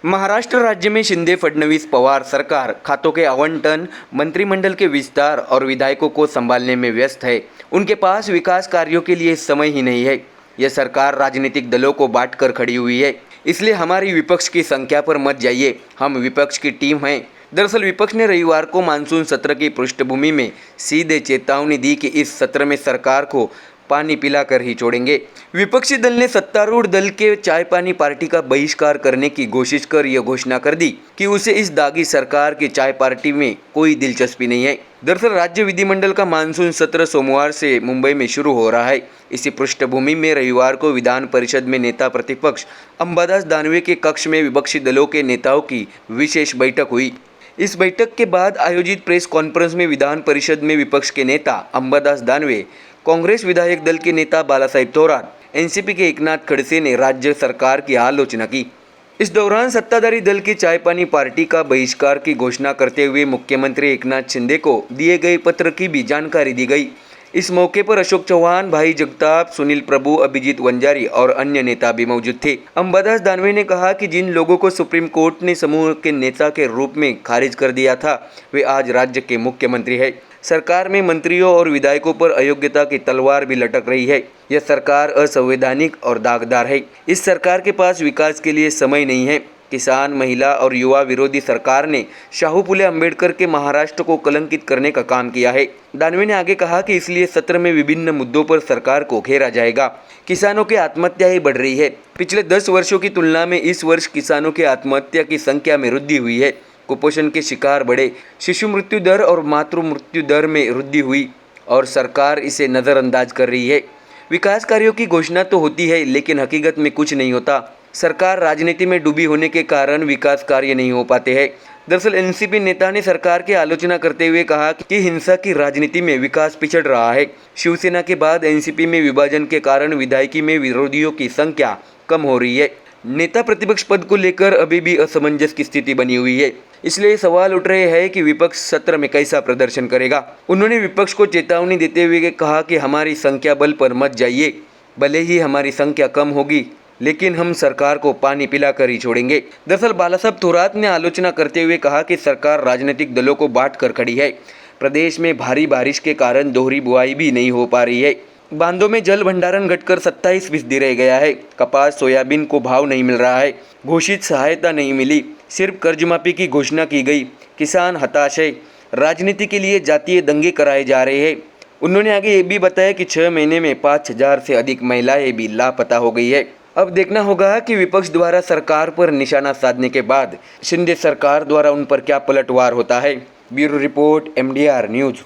महाराष्ट्र राज्य में शिंदे फडणवीस पवार सरकार खातों के आवंटन, मंत्रिमंडल के विस्तार और विधायकों को संभालने में व्यस्त है। उनके पास विकास कार्यों के लिए समय ही नहीं है। यह सरकार राजनीतिक दलों को बांट कर खड़ी हुई है। इसलिए हमारी विपक्ष की संख्या पर मत जाइए, हम विपक्ष की टीम हैं। दरअसल विपक्ष ने रविवार को मानसून सत्र की पृष्ठभूमि में सीधे चेतावनी दी कि इस सत्र में सरकार को पानी पिलाकर ही छोड़ेंगे। विपक्षी दल ने सत्तारूढ़ दल के चाय पानी पार्टी का बहिष्कार करने की कोशिश कर यह घोषणा कर दी कि उसे इस दागी सरकार की चाय पार्टी में कोई दिलचस्पी नहीं है। दरअसल राज्य विधिमंडल का मानसून सत्र सोमवार से मुंबई में शुरू हो रहा है। इसी पृष्ठभूमि में रविवार को विधान परिषद में नेता प्रतिपक्ष अंबादास दानवे के कक्ष में विपक्षी दलों के नेताओं की विशेष बैठक हुई। इस बैठक के बाद आयोजित प्रेस कॉन्फ्रेंस में विधान परिषद में विपक्ष के नेता अंबादास दानवे, कांग्रेस विधायक दल के नेता बालासाहेब थोरात, एनसीपी के एकनाथ खड़से ने राज्य सरकार की आलोचना की। इस दौरान सत्ताधारी दल की चाय पानी पार्टी का बहिष्कार की घोषणा करते हुए मुख्यमंत्री एकनाथ शिंदे को दिए गए पत्र की भी जानकारी दी गई। इस मौके पर अशोक चौहान, भाई जगताप, सुनील प्रभु, अभिजीत वंजारी और अन्य नेता भी मौजूद थे। अंबादास दानवे ने कहा कि जिन लोगों को सुप्रीम कोर्ट ने समूह के नेता के रूप में खारिज कर दिया था, वे आज राज्य के मुख्यमंत्री है। सरकार में मंत्रियों और विधायकों पर अयोग्यता की तलवार भी लटक रही है। यह सरकार असंवैधानिक और दागदार है। इस सरकार के पास विकास के लिए समय नहीं है। किसान, महिला और युवा विरोधी सरकार ने शाहू फुले अंबेडकर के महाराष्ट्र को कलंकित करने का काम किया है। दानवे ने आगे कहा कि इसलिए सत्र में विभिन्न मुद्दों पर सरकार को घेरा जाएगा। किसानों की आत्महत्याएं बढ़ रही है। पिछले 10 वर्षों की तुलना में इस वर्ष किसानों की आत्महत्या की संख्या में वृद्धि हुई है। कुपोषण के शिकार बढ़े, शिशु मृत्यु दर और मातृ मृत्यु दर में वृद्धि हुई और सरकार इसे नज़रअंदाज कर रही है। विकास कार्यों की घोषणा तो होती है, लेकिन हकीकत में कुछ नहीं होता। सरकार राजनीति में डूबी होने के कारण विकास कार्य नहीं हो पाते हैं। दरअसल एनसीपी नेता ने सरकार की आलोचना करते हुए कहा कि हिंसा की राजनीति में विकास पिछड़ रहा है। शिवसेना के बाद एनसीपी में विभाजन के कारण विधायकी में विरोधियों की संख्या कम हो रही है। नेता प्रतिपक्ष पद को लेकर अभी भी असमंजस की स्थिति बनी हुई है। इसलिए सवाल उठ रहे हैं कि विपक्ष सत्र में कैसा प्रदर्शन करेगा। उन्होंने विपक्ष को चेतावनी देते हुए कहा कि हमारी संख्या बल पर मत जाइए। भले ही हमारी संख्या कम होगी, लेकिन हम सरकार को पानी पिलाकर ही छोड़ेंगे। दरअसल बालासाहेब थोरात ने आलोचना करते हुए कहा कि सरकार राजनीतिक दलों को बांट कर खड़ी है। प्रदेश में भारी बारिश के कारण दोहरी बुआई भी नहीं हो पा रही है। बांधों में जल भंडारण घटकर 27% रह गया है। कपास, सोयाबीन को भाव नहीं मिल रहा है। घोषित सहायता नहीं मिली, सिर्फ कर्ज माफी की घोषणा की गई। किसान हताश है। राजनीति के लिए जातीय दंगे कराए जा रहे हैं। उन्होंने आगे ये भी बताया कि 6 महीने में 5000 से अधिक महिलाएं भी लापता हो गई है। अब देखना होगा कि विपक्ष द्वारा सरकार पर निशाना साधने के बाद शिंदे सरकार द्वारा उन पर क्या पलटवार होता है। Bureau report, MDR news.